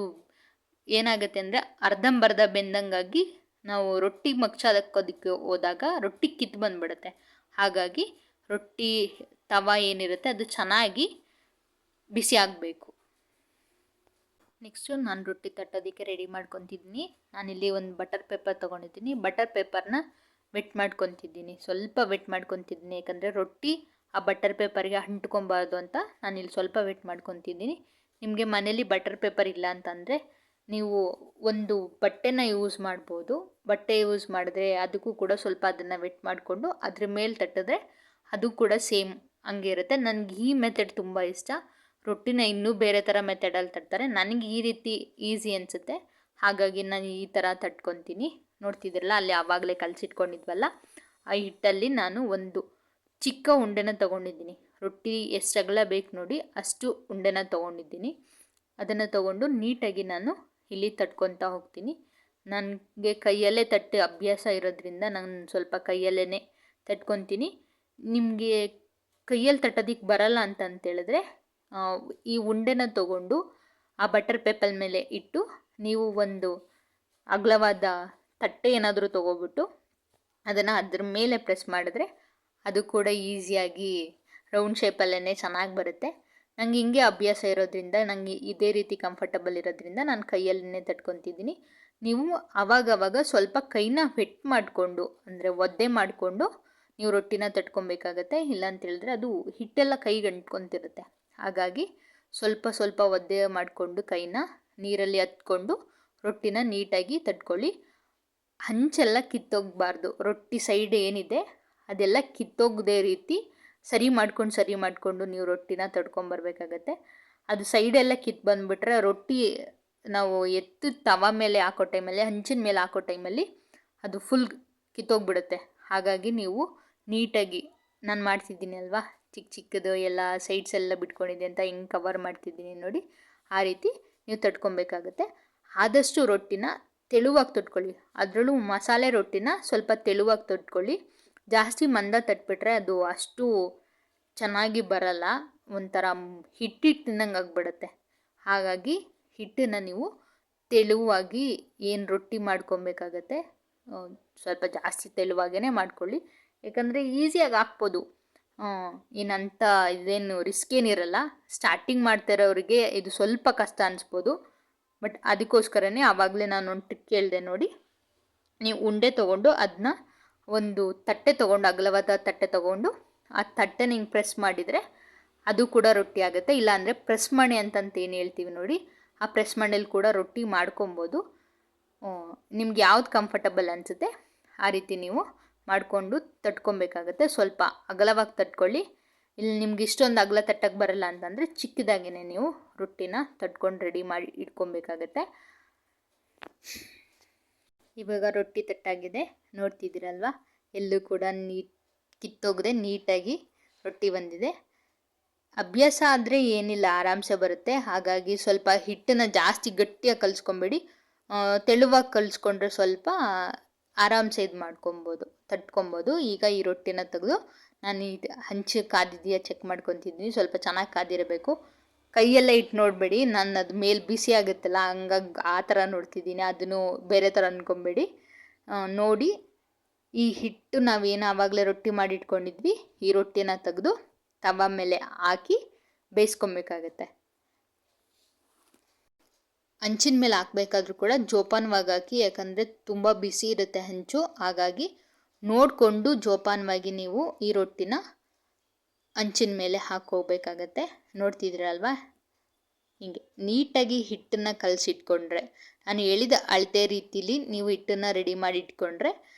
ಏನಾಗುತ್ತೆ ಅಂದರೆ ಅರ್ಧಂಬರ್ಧ ಬೆಂದಂಗಾಗಿ ನಾವು ರೊಟ್ಟಿ ಮಗ್ಚೋದಕ್ಕೋದಕ್ಕೆ ಹೋದಾಗ ರೊಟ್ಟಿ ಕಿತ್ತು ಬಂದುಬಿಡುತ್ತೆ. ಹಾಗಾಗಿ ರೊಟ್ಟಿ ತವ ಏನಿರುತ್ತೆ ಅದು ಚೆನ್ನಾಗಿ ಬಿಸಿ ಆಗಬೇಕು. ನೆಕ್ಸ್ಟು ನಾನು ರೊಟ್ಟಿ ತಟ್ಟೋದಕ್ಕೆ ರೆಡಿ ಮಾಡ್ಕೊತಿದ್ದೀನಿ. ನಾನಿಲ್ಲಿ ಒಂದು ಬಟರ್ ಪೇಪರ್ ತೊಗೊಂಡಿದ್ದೀನಿ. ಬಟರ್ ಪೇಪರ್ನ ವೆಟ್ ಮಾಡ್ಕೊತಿದ್ದೀನಿ, ಸ್ವಲ್ಪ ವೆಟ್ ಮಾಡ್ಕೊತಿದ್ದೀನಿ, ಯಾಕಂದರೆ ರೊಟ್ಟಿ ಆ ಬಟರ್ ಪೇಪರ್ಗೆ ಅಂಟ್ಕೊಬಾರ್ದು ಅಂತ ನಾನಿಲ್ಲಿ ಸ್ವಲ್ಪ ವೆಟ್ ಮಾಡ್ಕೊತಿದ್ದೀನಿ. ನಿಮಗೆ ಮನೇಲಿ ಬಟರ್ ಪೇಪರ್ ಇಲ್ಲ ಅಂತಂದರೆ ನೀವು ಒಂದು ಬಟ್ಟೆನ ಯೂಸ್ ಮಾಡ್ಬೋದು. ಬಟ್ಟೆ ಯೂಸ್ ಮಾಡಿದ್ರೆ ಅದಕ್ಕೂ ಕೂಡ ಸ್ವಲ್ಪ ಅದನ್ನು ವೆಟ್ ಮಾಡಿಕೊಂಡು ಅದ್ರ ಮೇಲೆ ತಟ್ಟಿದ್ರೆ ಅದು ಕೂಡ ಸೇಮ್ ಹಂಗೆ ಇರುತ್ತೆ. ನನಗೆ ಈ ಮೆಥಡ್ ತುಂಬ ಇಷ್ಟ. ರೊಟ್ಟಿನ ಇನ್ನೂ ಬೇರೆ ಥರ ಮೆಥಡಲ್ಲಿ ತಟ್ತಾರೆ, ನನಗೆ ಈ ರೀತಿ ಈಸಿ ಅನಿಸುತ್ತೆ. ಹಾಗಾಗಿ ನಾನು ಈ ಥರ ತಟ್ಕೊತೀನಿ. ನೋಡ್ತಿದ್ದೀರಲ್ಲ, ಅಲ್ಲಿ ಆವಾಗಲೇ ಕಲಸಿಟ್ಕೊಂಡಿದ್ವಲ್ಲ ಆ ಹಿಟ್ಟಲ್ಲಿ ನಾನು ಒಂದು ಚಿಕ್ಕ ಉಂಡೆನ ತೊಗೊಂಡಿದ್ದೀನಿ. ರೊಟ್ಟಿ ಎಷ್ಟು ಅಗಲ ಬೇಕು ನೋಡಿ ಅಷ್ಟು ಉಂಡೆನ ತೊಗೊಂಡಿದ್ದೀನಿ. ಅದನ್ನು ತೊಗೊಂಡು ನೀಟಾಗಿ ನಾನು ಇಲ್ಲಿ ತಟ್ಕೊತಾ ಹೋಗ್ತೀನಿ. ನನಗೆ ಕೈಯಲ್ಲೇ ತಟ್ಟು ಅಭ್ಯಾಸ ಇರೋದ್ರಿಂದ ನಾನು ಸ್ವಲ್ಪ ಕೈಯಲ್ಲೇ ತಟ್ಕೊತೀನಿ. ನಿಮಗೆ ಕೈಯಲ್ಲಿ ತಟ್ಟೋದಕ್ಕೆ ಬರಲ್ಲ ಅಂತಂತೇಳಿದ್ರೆ ಈ ಉಂಡೆನ ತೊಗೊಂಡು ಆ ಬಟರ್ ಪೇಪರ್ ಮೇಲೆ ಇಟ್ಟು ನೀವು ಒಂದು ಅಗಲವಾದ ತಟ್ಟೆ ಏನಾದರೂ ತೊಗೊಬಿಟ್ಟು ಅದನ್ನು ಅದ್ರ ಮೇಲೆ ಪ್ರೆಸ್ ಮಾಡಿದ್ರೆ ಅದು ಕೂಡ ಈಸಿಯಾಗಿ ರೌಂಡ್ ಶೇಪಲ್ಲೇ ಚೆನ್ನಾಗಿ ಬರುತ್ತೆ. ನನಗೆ ಹಿಂಗೆ ಅಭ್ಯಾಸ ಇರೋದ್ರಿಂದ, ನನಗೆ ಇದೇ ರೀತಿ ಕಂಫರ್ಟಬಲ್ ಇರೋದ್ರಿಂದ ನಾನು ಕೈಯಲ್ಲೇ ತಟ್ಕೊತಿದ್ದೀನಿ. ನೀವು ಆವಾಗವಾಗ ಸ್ವಲ್ಪ ಕೈನ ವೆಟ್ ಮಾಡಿಕೊಂಡು, ಅಂದರೆ ಒದ್ದೆ ಮಾಡಿಕೊಂಡು ನೀವು ರೊಟ್ಟಿನ ತಟ್ಕೊಬೇಕಾಗತ್ತೆ. ಇಲ್ಲ ಅಂತೇಳಿದ್ರೆ ಅದು ಹಿಟ್ಟೆಲ್ಲ ಕೈಗೆ ಅಂಟ್ಕೊತಿರುತ್ತೆ. ಹಾಗಾಗಿ ಸ್ವಲ್ಪ ಸ್ವಲ್ಪ ಒದ್ದೆ ಮಾಡಿಕೊಂಡು ಕೈನ ನೀರಲ್ಲಿ ಹತ್ಕೊಂಡು ರೊಟ್ಟಿನ ನೀಟಾಗಿ ತಟ್ಕೊಳ್ಳಿ. ಹಂಚೆಲ್ಲ ಕಿತ್ತೋಗಬಾರ್ದು. ರೊಟ್ಟಿ ಸೈಡ್ ಏನಿದೆ ಅದೆಲ್ಲ ಕಿತ್ತೋಗದೇ ರೀತಿ ಸರಿ ಮಾಡಿಕೊಂಡು ನೀವು ರೊಟ್ಟಿನ ತಡ್ಕೊಂಬರ್ಬೇಕಾಗತ್ತೆ. ಅದು ಸೈಡೆಲ್ಲ ಕಿತ್ತು ಬಂದುಬಿಟ್ರೆ ರೊಟ್ಟಿ ನಾವು ಎತ್ತು ತವ ಮೇಲೆ ಹಾಕೋ ಟೈಮಲ್ಲಿ, ಹಂಚಿನ ಮೇಲೆ ಹಾಕೋ ಟೈಮಲ್ಲಿ ಅದು ಫುಲ್ ಕಿತ್ತೋಗ್ಬಿಡುತ್ತೆ. ಹಾಗಾಗಿ ನೀವು ನೀಟಾಗಿ, ನಾನು ಮಾಡ್ತಿದ್ದೀನಿ ಅಲ್ವಾ, ಚಿಕ್ಕ ಚಿಕ್ಕದು ಎಲ್ಲ ಸೈಡ್ಸ್ ಎಲ್ಲ ಬಿಟ್ಕೊಂಡಿದೆ ಅಂತ ಹಿಂಗೆ ಕವರ್ ಮಾಡ್ತಿದ್ದೀನಿ ನೋಡಿ, ಆ ರೀತಿ ನೀವು ತಟ್ಕೊಬೇಕಾಗತ್ತೆ. ಆದಷ್ಟು ರೊಟ್ಟಿನ ತೆಳುವಾಗಿ ತಟ್ಕೊಳ್ಳಿ. ಅದರಲ್ಲೂ ಮಸಾಲೆ ರೊಟ್ಟಿನ ಸ್ವಲ್ಪ ತೆಳುವಾಗಿ ತಟ್ಕೊಳ್ಳಿ. ಜಾಸ್ತಿ ಮಂದ ತಟ್ಬಿಟ್ರೆ ಅದು ಅಷ್ಟು ಚೆನ್ನಾಗಿ ಬರಲ್ಲ, ಒಂಥರ ಹಿಟ್ಟಿಟ್ಟು ತಿನ್ನಂಗೆ ಆಗಿಬಿಡುತ್ತೆ. ಹಾಗಾಗಿ ಹಿಟ್ಟನ್ನು ನೀವು ತೆಳುವಾಗಿ ಏನು ರೊಟ್ಟಿ ಮಾಡ್ಕೊಬೇಕಾಗತ್ತೆ ಸ್ವಲ್ಪ ಜಾಸ್ತಿ ತೆಳುವಾಗೇ ಮಾಡ್ಕೊಳ್ಳಿ. ಯಾಕಂದರೆ ಈಸಿಯಾಗಿ ಹಾಕ್ಬೋದು, ಏನಂತ ಇದೇನು ರಿಸ್ಕ್ ಏನಿರಲ್ಲ. ಸ್ಟಾರ್ಟಿಂಗ್ ಮಾಡ್ತಿರೋರಿಗೆ ಇದು ಸ್ವಲ್ಪ ಕಷ್ಟ ಅನಿಸ್ಬೋದು, ಬಟ್ ಅದಕ್ಕೋಸ್ಕರನೇ ಆವಾಗಲೇ ನಾನು ಒಂದು ಟ್ರಿಕ್ ಹೇಳಿದೆ ನೋಡಿ. ನೀವು ಉಂಡೆ ತೊಗೊಂಡು ಅದನ್ನ ಒಂದು ತಟ್ಟೆ ತೊಗೊಂಡು, ಅಗಲವಾದ ತಟ್ಟೆ ತೊಗೊಂಡು ಆ ತಟ್ಟೆನ ಹಿಂಗೆ ಪ್ರೆಸ್ ಮಾಡಿದರೆ ಅದು ಕೂಡ ರೊಟ್ಟಿ ಆಗುತ್ತೆ. ಇಲ್ಲಾಂದರೆ ಪ್ರೆಸ್ ಮಣೆ ಅಂತಂತ ಏನು ಹೇಳ್ತೀವಿ ನೋಡಿ, ಆ ಪ್ರೆಸ್ ಮಣೆಯಲ್ಲಿ ಕೂಡ ರೊಟ್ಟಿ ಮಾಡ್ಕೊಬೋದು. ನಿಮ್ಗೆ ಯಾವ್ದು ಕಂಫರ್ಟಬಲ್ ಅನಿಸುತ್ತೆ ಆ ರೀತಿ ನೀವು ಮಾಡಿಕೊಂಡು ತಟ್ಕೊಬೇಕಾಗತ್ತೆ. ಸ್ವಲ್ಪ ಅಗಲವಾಗಿ ತಟ್ಕೊಳ್ಳಿ. ಇಲ್ಲಿ ನಿಮ್ಗೆ ಇಷ್ಟೊಂದು ಅಗಲ ತಟ್ಟಕ್ಕೆ ಬರಲ್ಲ ಅಂತಂದರೆ ಚಿಕ್ಕದಾಗಿಯೇ ನೀವು ರೊಟ್ಟಿನ ತಟ್ಕೊಂಡು ರೆಡಿ ಮಾಡಿ ಇಟ್ಕೊಬೇಕಾಗತ್ತೆ. ಇವಾಗ ರೊಟ್ಟಿ ತಟ್ಟಾಗಿದೆ, ನೋಡ್ತಿದ್ದೀರಲ್ವ, ಎಲ್ಲೂ ಕೂಡ ಕಿತ್ತೋಗದೆ ನೀಟಾಗಿ ರೊಟ್ಟಿ ಬಂದಿದೆ. ಅಭ್ಯಾಸ ಆದರೆ ಏನಿಲ್ಲ, ಆರಾಮ್ಸೆ ಬರುತ್ತೆ. ಹಾಗಾಗಿ ಸ್ವಲ್ಪ ಹಿಟ್ಟನ್ನು ಜಾಸ್ತಿ ಗಟ್ಟಿಯಾಗಿ ಕಲಿಸ್ಕೊಬೇಡಿ, ತೆಳುವಾಗಿ ಕಲಿಸ್ಕೊಂಡ್ರೆ ಸ್ವಲ್ಪ ಆರಾಮ್ಸೆ ಇದು ತಟ್ಕೊಬೋದು. ಈಗ ಈ ರೊಟ್ಟಿನ ತೆಗೆದು ನಾನು ಇದು ಹಂಚು ಕಾದಿದೆಯಾ ಚೆಕ್ ಮಾಡ್ಕೊತಿದ್ದೀನಿ. ಸ್ವಲ್ಪ ಚೆನ್ನಾಗಿ ಕಾದಿರಬೇಕು. ಕೈಯೆಲ್ಲ ಇಟ್ಟು ನೋಡಬೇಡಿ, ನಾನು ಅದು ಮೇಲೆ ಬಿಸಿ ಆಗುತ್ತಲ್ಲ ಹಂಗಾಗಿ ಆ ಥರ ನೋಡ್ತಿದ್ದೀನಿ, ಅದನ್ನು ಬೇರೆ ಥರ ಅಂದ್ಕೊಬೇಡಿ. ನೋಡಿ ಈ ಹಿಟ್ಟು ನಾವೇನು ಆವಾಗಲೇ ರೊಟ್ಟಿ ಮಾಡಿ ಇಟ್ಕೊಂಡಿದ್ವಿ, ಈ ರೊಟ್ಟಿನ ತೆಗೆದು ತವ ಮೇಲೆ ಹಾಕಿ ಬೇಯಿಸ್ಕೊಬೇಕಾಗತ್ತೆ. ಹಂಚಿನ ಮೇಲೆ ಹಾಕಬೇಕಾದ್ರೂ ಕೂಡ ಜೋಪಾನವಾಗಿ ಹಾಕಿ, ಯಾಕಂದರೆ ತುಂಬ ಬಿಸಿ ಇರುತ್ತೆ ಹಂಚು. ಹಾಗಾಗಿ ನೋಡಿಕೊಂಡು ಜೋಪಾನವಾಗಿ ನೀವು ಈ ರೊಟ್ಟಿನ ಹಂಚಿನ ಮೇಲೆ ಹಾಕೋಬೇಕಾಗತ್ತೆ. ನೋಡ್ತಿದ್ದೀರಲ್ವಾ, ಹಿಂಗೆ ನೀಟಾಗಿ ಹಿಟ್ಟನ್ನು ಕಲಸಿಟ್ಕೊಂಡ್ರೆ, ನಾನು ಹೇಳಿದ ಅಳತೆ ರೀತಿಲಿ ನೀವು ಹಿಟ್ಟನ್ನು ರೆಡಿ ಮಾಡಿ ಇಟ್ಕೊಂಡ್ರೆ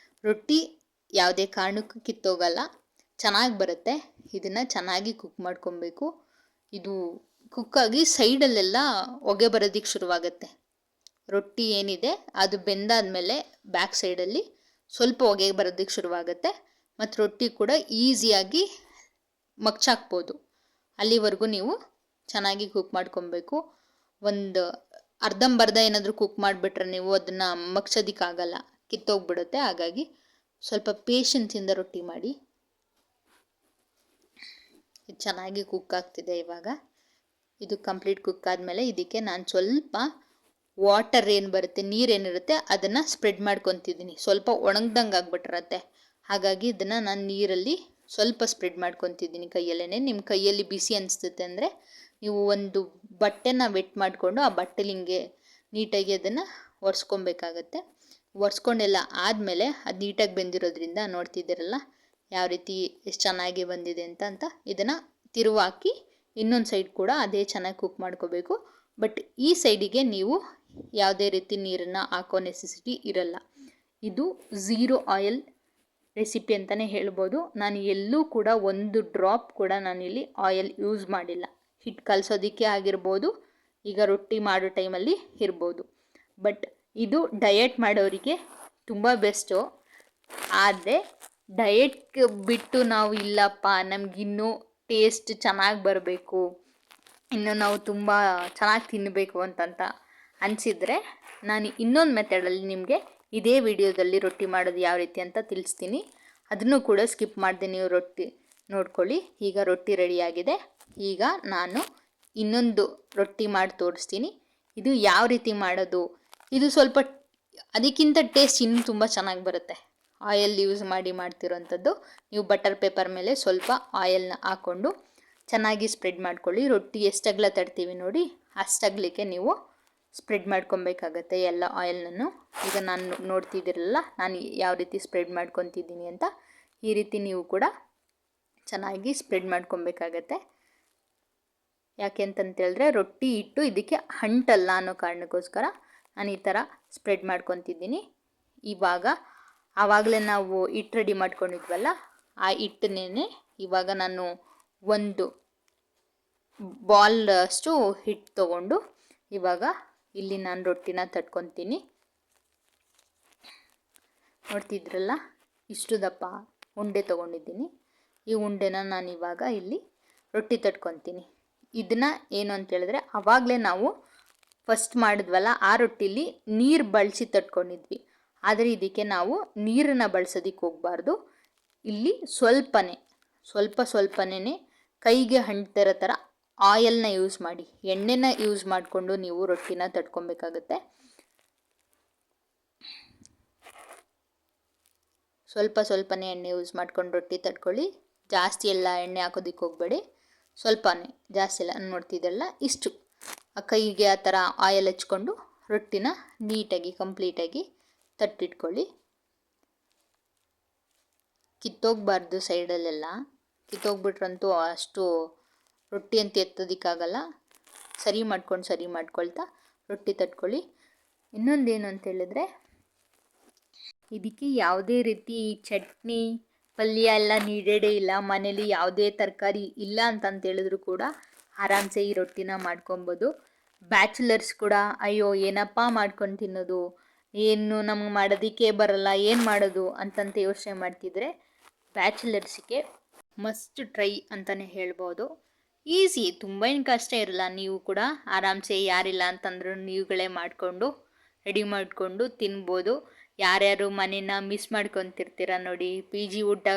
ರೊಟ್ಟಿ ಯಾವುದೇ ಕಾರಣಕ್ಕೂ ಕಿತ್ತೋಗಲ್ಲ, ಚೆನ್ನಾಗಿ ಬರುತ್ತೆ. ಇದನ್ನು ಚೆನ್ನಾಗಿ ಕುಕ್ ಮಾಡ್ಕೊಬೇಕು. ಇದು ಕುಕ್ಕಾಗಿ ಸೈಡಲ್ಲೆಲ್ಲ ಹೊಗೆ ಬರೋದಕ್ಕೆ ಶುರುವಾಗುತ್ತೆ. ರೊಟ್ಟಿ ಏನಿದೆ ಅದು ಬೆಂದಾದಮೇಲೆ ಬ್ಯಾಕ್ ಸೈಡಲ್ಲಿ ಸ್ವಲ್ಪ ಹೊಗೆ ಬರೋದಕ್ಕೆ ಶುರುವಾಗುತ್ತೆ. ಮತ್ತು ರೊಟ್ಟಿ ಕೂಡ ಈಸಿಯಾಗಿ ಮಗ್ಚಾಕ್ಬೋದು. ಅಲ್ಲಿವರೆಗೂ ನೀವು ಚೆನ್ನಾಗಿ ಕುಕ್ ಮಾಡ್ಕೊಬೇಕು. ಒಂದು ಅರ್ಧಂಬರ್ಧ ಏನಾದರೂ ಕುಕ್ ಮಾಡಿಬಿಟ್ರೆ ನೀವು ಅದನ್ನು ಮಗ್ಚೋದಕ್ಕಾಗಲ್ಲ, ಕಿತ್ತೋಗ್ಬಿಡುತ್ತೆ. ಹಾಗಾಗಿ ಸ್ವಲ್ಪ ಪೇಷನ್ಸಿಂದ ರೊಟ್ಟಿ ಮಾಡಿ. ಇದು ಚೆನ್ನಾಗಿ ಕುಕ್ ಆಗ್ತಿದೆ. ಇವಾಗ ಇದು ಕಂಪ್ಲೀಟ್ ಕುಕ್ ಆದಮೇಲೆ ಇದಕ್ಕೆ ನಾನು ಸ್ವಲ್ಪ ವಾಟರ್ ಏನು ಬರುತ್ತೆ, ನೀರೇನಿರುತ್ತೆ ಅದನ್ನು ಸ್ಪ್ರೆಡ್ ಮಾಡ್ಕೊತಿದ್ದೀನಿ. ಸ್ವಲ್ಪ ಒಣಗ್ದಂಗೆ ಆಗ್ಬಿಟ್ಟಿರತ್ತೆ. ಹಾಗಾಗಿ ಇದನ್ನು ನಾನು ನೀರಲ್ಲಿ ಸ್ವಲ್ಪ ಸ್ಪ್ರೆಡ್ ಮಾಡ್ಕೊತಿದ್ದೀನಿ ಕೈಯಲ್ಲೇ. ನಿಮ್ಮ ಕೈಯಲ್ಲಿ ಬಿಸಿ ಅನಿಸ್ತದೆ ಅಂದರೆ ನೀವು ಒಂದು ಬಟ್ಟೆನ ವೆಟ್ ಮಾಡಿಕೊಂಡು ಆ ಬಟ್ಟೆಲಿ ಹಿಂಗೆ ನೀಟಾಗಿ ಅದನ್ನು ಒರೆಸ್ಕೊಬೇಕಾಗತ್ತೆ. ಒರೆಸ್ಕೊಂಡೆಲ್ಲ ಆದಮೇಲೆ ಅದು ನೀಟಾಗಿ ಬೆಂದಿರೋದ್ರಿಂದ ನೋಡ್ತಿದ್ದೀರಲ್ಲ ಯಾವ ರೀತಿ ಎಷ್ಟು ಚೆನ್ನಾಗಿ ಬಂದಿದೆ ಅಂತ ಇದನ್ನು ತಿರುವಾಕಿ ಇನ್ನೊಂದು ಸೈಡ್ ಕೂಡ ಅದೇ ಚೆನ್ನಾಗಿ ಕುಕ್ ಮಾಡ್ಕೋಬೇಕು. ಬಟ್ ಈ ಸೈಡಿಗೆ ನೀವು ಯಾವುದೇ ರೀತಿ ನೀರನ್ನು ಹಾಕೋ ನೆಸೆಸಿಟಿ ಇರಲ್ಲ. ಇದು ಝೀರೋ ಆಯಿಲ್ ರೆಸಿಪಿ ಅಂತಲೇ ಹೇಳ್ಬೋದು. ನಾನು ಎಲ್ಲೂ ಕೂಡ ಒಂದು ಡ್ರಾಪ್ ಕೂಡ ನಾನಿಲ್ಲಿ ಆಯಿಲ್ ಯೂಸ್ ಮಾಡಿಲ್ಲ. ಹಿಟ್ಟು ಕಲಸೋದಕ್ಕೆ ಆಗಿರ್ಬೋದು, ಈಗ ರೊಟ್ಟಿ ಮಾಡೋ ಟೈಮಲ್ಲಿ ಇರ್ಬೋದು. ಬಟ್ ಇದು ಡಯಟ್ ಮಾಡೋರಿಗೆ ತುಂಬ ಬೆಸ್ಟು. ಆದರೆ ಡಯಟ್ ಬಿಟ್ಟು ನಾವು ಇಲ್ಲಪ್ಪ ನಮಗಿನ್ನೂ ಟೇಸ್ಟ್ ಚೆನ್ನಾಗಿ ಬರಬೇಕು, ಇನ್ನು ನಾವು ತುಂಬ ಚೆನ್ನಾಗಿ ತಿನ್ನಬೇಕು ಅಂತಂತ ಅನಿಸಿದರೆ ನಾನು ಇನ್ನೊಂದು ಮೆಥಡಲ್ಲಿ ನಿಮಗೆ ಇದೇ ವಿಡಿಯೋದಲ್ಲಿ ರೊಟ್ಟಿ ಮಾಡೋದು ಯಾವ ರೀತಿ ಅಂತ ತಿಳಿಸ್ತೀನಿ. ಅದನ್ನು ಕೂಡ ಸ್ಕಿಪ್ ಮಾಡಿದೆ ನೀವು ರೊಟ್ಟಿ ನೋಡ್ಕೊಳ್ಳಿ. ಈಗ ರೊಟ್ಟಿ ರೆಡಿಯಾಗಿದೆ. ಈಗ ನಾನು ಇನ್ನೊಂದು ರೊಟ್ಟಿ ಮಾಡಿ ತೋರಿಸ್ತೀನಿ. ಇದು ಯಾವ ರೀತಿ ಮಾಡೋದು, ಇದು ಸ್ವಲ್ಪ ಅದಕ್ಕಿಂತ ಟೇಸ್ಟ್ ಇನ್ನೂ ತುಂಬ ಚೆನ್ನಾಗಿ ಬರುತ್ತೆ. ಆಯಿಲ್ ಯೂಸ್ ಮಾಡಿ ಮಾಡ್ತಿರೋಂಥದ್ದು. ನೀವು ಬಟರ್ ಪೇಪರ್ ಮೇಲೆ ಸ್ವಲ್ಪ ಆಯಿಲ್ನ ಹಾಕ್ಕೊಂಡು ಚೆನ್ನಾಗಿ ಸ್ಪ್ರೆಡ್ ಮಾಡ್ಕೊಳ್ಳಿ. ರೊಟ್ಟಿ ಎಷ್ಟು ಅಗಲ ತಡ್ತೀವಿ ನೋಡಿ ಅಷ್ಟಗ್ಲಿಕ್ಕೆ ನೀವು ಸ್ಪ್ರೆಡ್ ಮಾಡ್ಕೊಬೇಕಾಗತ್ತೆ ಎಲ್ಲ ಆಯಿಲ್ನನ್ನು. ಈಗ ನಾನು ನೋಡ್ತಿದ್ದೀರಲ್ಲ ನಾನು ಯಾವ ರೀತಿ ಸ್ಪ್ರೆಡ್ ಮಾಡ್ಕೊತಿದ್ದೀನಿ ಅಂತ. ಈ ರೀತಿ ನೀವು ಕೂಡ ಚೆನ್ನಾಗಿ ಸ್ಪ್ರೆಡ್ ಮಾಡ್ಕೊಬೇಕಾಗತ್ತೆ. ಯಾಕೆ ಅಂತಂತೇಳಿದ್ರೆ ರೊಟ್ಟಿ ಹಿಟ್ಟು ಇದಕ್ಕೆ ಅಂಟಲ್ಲ ಅನ್ನೋ ಕಾರಣಕ್ಕೋಸ್ಕರ ನಾನು ಈ ಥರ ಸ್ಪ್ರೆಡ್ ಮಾಡ್ಕೊತಿದ್ದೀನಿ. ಇವಾಗ ಆವಾಗಲೇ ನಾವು ಹಿಟ್ಟು ರೆಡಿ ಮಾಡ್ಕೊಂಡಿದ್ವಲ್ಲ ಆ ಹಿಟ್ಟನ್ನೇ ಇವಾಗ ನಾನು ಒಂದು ಬಾಲ್ ಅಷ್ಟು ಹಿಟ್ಟು ತೊಗೊಂಡು ಇವಾಗ ಇಲ್ಲಿ ನಾನು ರೊಟ್ಟಿನ ತಟ್ಕೊತೀನಿ. ನೋಡ್ತಿದ್ರಲ್ಲ ಇಷ್ಟು ದಪ್ಪ ಉಂಡೆ ತೊಗೊಂಡಿದ್ದೀನಿ. ಈ ಉಂಡೆನ ನಾನು ಇವಾಗ ಇಲ್ಲಿ ರೊಟ್ಟಿ ತಟ್ಕೊತೀನಿ. ಇದನ್ನು ಏನು ಅಂತೇಳಿದ್ರೆ ಆವಾಗಲೇ ನಾವು ಫಸ್ಟ್ ಮಾಡಿದ್ವಲ್ಲ ಆ ರೊಟ್ಟಿಲಿ ನೀರು ಬಳಸಿ ತಟ್ಕೊಂಡಿದ್ವಿ. ಆದರೆ ಇದಕ್ಕೆ ನಾವು ನೀರನ್ನು ಬಳಸೋದಕ್ಕೆ ಹೋಗಬಾರ್ದು. ಇಲ್ಲಿ ಸ್ವಲ್ಪನೇ ಕೈಗೆ ಅಂಟಿರೋ ಥರ ಆಯಿಲ್ನ ಯೂಸ್ ಮಾಡಿ, ಎಣ್ಣೆನ ಯೂಸ್ ಮಾಡಿಕೊಂಡು ನೀವು ರೊಟ್ಟಿನ ತಟ್ಕೊಬೇಕಾಗತ್ತೆ. ಸ್ವಲ್ಪನೇ ಎಣ್ಣೆ ಯೂಸ್ ಮಾಡ್ಕೊಂಡು ರೊಟ್ಟಿ ತಟ್ಕೊಳ್ಳಿ. ಜಾಸ್ತಿ ಎಲ್ಲ ಎಣ್ಣೆ ಹಾಕೋದಕ್ಕೆ ಹೋಗಬೇಡಿ, ಸ್ವಲ್ಪನೇ, ಜಾಸ್ತಿ ಎಲ್ಲ. ನೋಡ್ತಿದ್ದಲ್ಲ ಇಷ್ಟು ಕೈಗೆ ಆ ಥರ ಆಯಿಲ್ ಹಚ್ಕೊಂಡು ರೊಟ್ಟಿನ ನೀಟಾಗಿ ಕಂಪ್ಲೀಟಾಗಿ ತಟ್ಟಿಟ್ಕೊಳ್ಳಿ. ಕಿತ್ತೋಗಬಾರ್ದು ಸೈಡಲ್ಲೆಲ್ಲ. ಕಿತ್ತೋಗ್ಬಿಟ್ರಂತೂ ಅಷ್ಟು ರೊಟ್ಟಿ ಅಂತ ಎತ್ತೋದಕ್ಕಾಗಲ್ಲ. ಸರಿ ಮಾಡ್ಕೊಳ್ತಾ ರೊಟ್ಟಿ ತಟ್ಕೊಳ್ಳಿ. ಇನ್ನೊಂದೇನು ಅಂತೇಳಿದ್ರೆ ಇದಕ್ಕೆ ಯಾವುದೇ ರೀತಿ ಚಟ್ನಿ ಪಲ್ಯ ಎಲ್ಲ ನೀಡೇಡೇ ಇಲ್ಲ. ಮನೇಲಿ ಯಾವುದೇ ತರಕಾರಿ ಇಲ್ಲ ಅಂತಂತೇಳಿದ್ರು ಕೂಡ ಆರಾಮ್ಸೆ ಈ ರೊಟ್ಟಿನ ಮಾಡ್ಕೊಬೋದು. ಬ್ಯಾಚುಲರ್ಸ್ ಕೂಡ ಅಯ್ಯೋ ಏನಪ್ಪ ಮಾಡ್ಕೊಂಡು ತಿನ್ನೋದು, ಏನು ನಮ್ಗೆ ಮಾಡೋದಕ್ಕೆ ಬರಲ್ಲ, ಏನು ಮಾಡೋದು ಅಂತಂತ ಯೋಚನೆ ಮಾಡ್ತಿದ್ರೆ ಬ್ಯಾಚುಲರ್ಸಿಗೆ ಮಸ್ಟ್ ಟ್ರೈ ಅಂತಲೇ ಹೇಳ್ಬೋದು. ಈಸಿ, ತುಂಬ ಏನು ಕಷ್ಟ ಇರಲ್ಲ. ನೀವು ಕೂಡ ಆರಾಮ್ಸೆ ಯಾರಿಲ್ಲ ಅಂತಂದ್ರೂ ನೀವುಗಳೇ ಮಾಡಿಕೊಂಡು ರೆಡಿ ಮಾಡಿಕೊಂಡು ತಿನ್ಬೋದು. ಯಾರ್ಯಾರು ಮನೇನ ಮಿಸ್ ಮಾಡ್ಕೊತಿರ್ತೀರ ನೋಡಿ, ಪಿ ಜಿ ಊಟ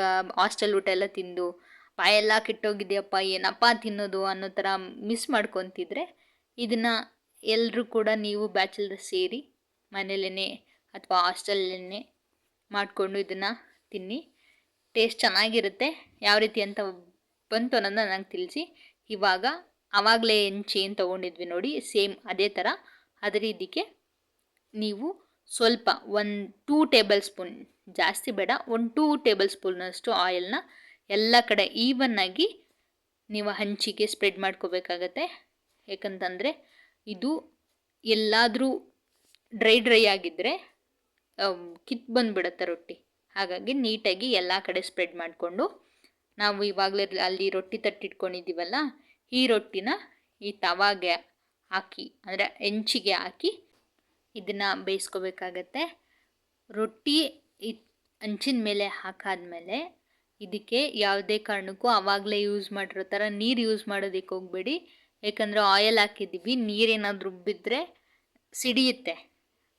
ಹಾಸ್ಟೆಲ್ ಊಟ ಎಲ್ಲ ತಿಂದು ಬಾಯೆಲ್ಲ ಕೆಟ್ಟೋಗಿದೆಯಪ್ಪ ಏನಪ್ಪ ತಿನ್ನೋದು ಅನ್ನೋ ಥರ ಮಿಸ್ ಮಾಡ್ಕೊತಿದ್ರೆ ಇದನ್ನು ಎಲ್ಲರೂ ಕೂಡ ನೀವು ಬ್ಯಾಚುಲರ್ ಸೇರಿ ಮನೇಲೇ ಅಥವಾ ಹಾಸ್ಟೆಲೇ ಮಾಡಿಕೊಂಡು ಇದನ್ನು ತಿನ್ನಿ. ಟೇಸ್ಟ್ ಚೆನ್ನಾಗಿರುತ್ತೆ. ಯಾವ ರೀತಿ ಅಂತ ಬಂತು ಅನ್ನೋದನ್ನ ನಂಗೆ ತಿಳಿಸಿ. ಇವಾಗ ಆವಾಗಲೇ ಏನು ತೊಗೊಂಡಿದ್ವಿ ನೋಡಿ, ಸೇಮ್ ಅದೇ ಥರ. ಆದರೆ ಇದಕ್ಕೆ ನೀವು ಸ್ವಲ್ಪ 2 ಟೇಬಲ್ ಸ್ಪೂನ್, ಜಾಸ್ತಿ ಬೇಡ, 2 ಟೇಬಲ್ ಸ್ಪೂನಷ್ಟು ಆಯಿಲ್ನ ಎಲ್ಲ ಕಡೆ ಈವನ್ನಾಗಿ ನೀವು ಹಂಚಿಗೆ ಸ್ಪ್ರೆಡ್ ಮಾಡ್ಕೋಬೇಕಾಗತ್ತೆ. ಯಾಕಂತಂದರೆ ಇದು ಎಲ್ಲಾದರೂ ಡ್ರೈ ಆಗಿದ್ದರೆ ಕಿತ್ತು ಬಂದುಬಿಡುತ್ತೆ ರೊಟ್ಟಿ. ಹಾಗಾಗಿ ನೀಟಾಗಿ ಎಲ್ಲ ಕಡೆ ಸ್ಪ್ರೆಡ್ ಮಾಡಿಕೊಂಡು, ನಾವು ಇವಾಗಲೇ ಅಲ್ಲಿ ರೊಟ್ಟಿ ತಟ್ಟಿಟ್ಕೊಂಡಿದ್ದೀವಲ್ಲ, ಈ ರೊಟ್ಟಿನ ಈ ತವಾಗೆ ಹಾಕಿ, ಅಂದರೆ ಹೆಂಚಿಗೆ ಹಾಕಿ ಇದನ್ನು ಬೇಯಿಸ್ಕೋಬೇಕಾಗತ್ತೆ. ರೊಟ್ಟಿ ಈ ಹಂಚಿನ ಮೇಲೆ ಹಾಕಾದ್ಮೇಲೆ ಇದಕ್ಕೆ ಯಾವುದೇ ಕಾರಣಕ್ಕೂ ಆವಾಗಲೇ ಯೂಸ್ ಮಾಡಿರೋ ಥರ ನೀರು ಯೂಸ್ ಮಾಡೋದಕ್ಕೆ ಹೋಗಬೇಡಿ. ಯಾಕಂದರೆ ಆಯಿಲ್ ಹಾಕಿದ್ದೀವಿ, ನೀರೇನಾದರೂ ಬಿದ್ದರೆ ಸಿಡಿಯುತ್ತೆ.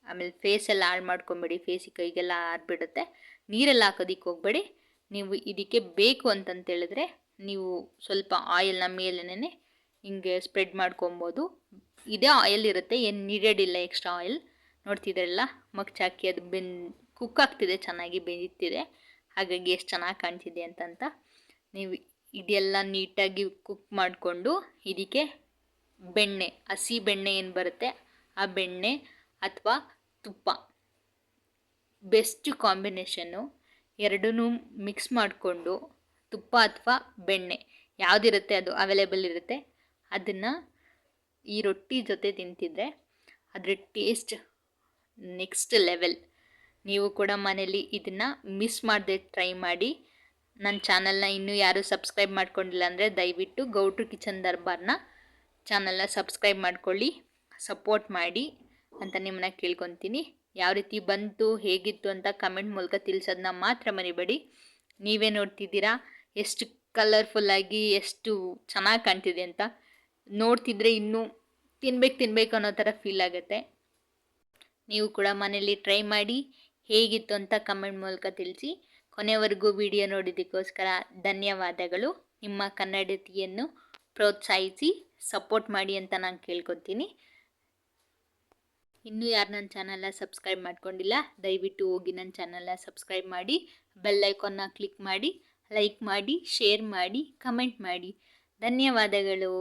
ಆಮೇಲೆ ಫೇಸೆಲ್ಲ ಹಾಳು ಮಾಡ್ಕೊಬೇಡಿ, ಫೇಸಿಗೆ ಕೈಗೆಲ್ಲ ಆರಿಬಿಡುತ್ತೆ. ನೀರೆಲ್ಲ ಹಾಕೋದಕ್ಕೆ ಹೋಗಬೇಡಿ. ನೀವು ಇದಕ್ಕೆ ಬೇಕು ಅಂತಂತೇಳಿದ್ರೆ ನೀವು ಸ್ವಲ್ಪ ಆಯಿಲ್ನ ಮೇಲೇ ಹಿಂಗೆ ಸ್ಪ್ರೆಡ್ ಮಾಡ್ಕೊಬೋದು. ಇದೇ ಆಯಿಲ್ ಇರುತ್ತೆ, ಏನು ನೀಡೆಡ್ ಇಲ್ಲ ಎಕ್ಸ್ಟ್ರಾ ಆಯಿಲ್. ನೋಡ್ತಿದ್ರಲ್ಲ, ಮಗ್ಚಾಕಿ ಅದು ಕುಕ್ ಆಗ್ತಿದೆ, ಚೆನ್ನಾಗಿ ಬೆಂದಿತ್ತಿದೆ. ಹಾಗಾಗಿ ಎಷ್ಟು ಚೆನ್ನಾಗಿ ಕಾಣ್ತಿದೆ ಅಂತಂತ. ನೀವು ಇದೆಲ್ಲ ನೀಟಾಗಿ ಕುಕ್ ಮಾಡಿಕೊಂಡು ಇದಕ್ಕೆ ಬೆಣ್ಣೆ, ಹಸಿ ಬೆಣ್ಣೆ ಏನು ಬರುತ್ತೆ ಆ ಬೆಣ್ಣೆ ಅಥವಾ ತುಪ್ಪ, ಬೆಸ್ಟ್ ಕಾಂಬಿನೇಷನ್ನು. ಎರಡನ್ನೂ ಮಿಕ್ಸ್ ಮಾಡಿಕೊಂಡು ತುಪ್ಪ ಅಥವಾ ಬೆಣ್ಣೆ ಯಾವುದಿರುತ್ತೆ ಅದು ಅವೈಲೇಬಲ್ ಇರುತ್ತೆ, ಅದನ್ನು ಈ ರೊಟ್ಟಿ ಜೊತೆ ತಿಂತಿದ್ರೆ ಅದರ ಟೇಸ್ಟ್ ನೆಕ್ಸ್ಟ್ ಲೆವೆಲ್. ನೀವು ಕೂಡ ಮನೇಲಿ ಇದನ್ನು ಮಿಸ್ ಮಾಡದೆ ಟ್ರೈ ಮಾಡಿ. ನನ್ನ ಚಾನಲ್ನ ಇನ್ನೂ ಯಾರೂ ಸಬ್ಸ್ಕ್ರೈಬ್ ಮಾಡ್ಕೊಂಡಿಲ್ಲ ಅಂದರೆ ದಯವಿಟ್ಟು ಗೌಡ್ರು ಕಿಚನ್ ದರ್ಬಾರ್ನ ಚಾನಲ್ನ ಸಬ್ಸ್ಕ್ರೈಬ್ ಮಾಡ್ಕೊಳ್ಳಿ, ಸಪೋರ್ಟ್ ಮಾಡಿ ಅಂತ ನಿಮ್ಮನ್ನ ಕೇಳ್ಕೊತೀನಿ. ಯಾವ ರೀತಿ ಬಂತು, ಹೇಗಿತ್ತು ಅಂತ ಕಮೆಂಟ್ ಮೂಲಕ ತಿಳಿಸೋದನ್ನ ಮಾತ್ರ ಮರಿಬೇಡಿ. ನೀವೇ ನೋಡ್ತಿದ್ದೀರಾ ಎಷ್ಟು ಕಲರ್ಫುಲ್ಲಾಗಿ ಎಷ್ಟು ಚೆನ್ನಾಗಿ ಕಾಣ್ತಿದೆ ಅಂತ. ನೋಡ್ತಿದ್ರೆ ಇನ್ನೂ ತಿನ್ಬೇಕು ಅನ್ನೋ ಥರ ಫೀಲ್ ಆಗುತ್ತೆ. ನೀವು ಕೂಡ ಮನೇಲಿ ಟ್ರೈ ಮಾಡಿ, ಹೇಗಿತ್ತು ಅಂತ ಕಮೆಂಟ್ ಮೂಲಕ ತಿಳಿಸಿ. ಕೊನೆವರೆಗೂ ವಿಡಿಯೋ ನೋಡಿದ್ದಕ್ಕೋಸ್ಕರ ಧನ್ಯವಾದಗಳು. ನಿಮ್ಮ ಕನ್ನಡತಿಯನ್ನು ಪ್ರೋತ್ಸಾಹಿಸಿ ಸಪೋರ್ಟ್ ಮಾಡಿ ಅಂತ ನಾನು ಕೇಳ್ಕೊತೀನಿ. ಇನ್ನೂ ಯಾರು ನನ್ನ ಚಾನಲ್ನ ಸಬ್ಸ್ಕ್ರೈಬ್ ಮಾಡ್ಕೊಂಡಿಲ್ಲ ದಯವಿಟ್ಟು ಹೋಗಿ ನನ್ನ ಚಾನಲ್ನ ಸಬ್ಸ್ಕ್ರೈಬ್ ಮಾಡಿ, ಬೆಲ್ ಐಕಾನ್ನ ಕ್ಲಿಕ್ ಮಾಡಿ, ಲೈಕ್ ಮಾಡಿ, ಶೇರ್ ಮಾಡಿ, ಕಮೆಂಟ್ ಮಾಡಿ. ಧನ್ಯವಾದಗಳು.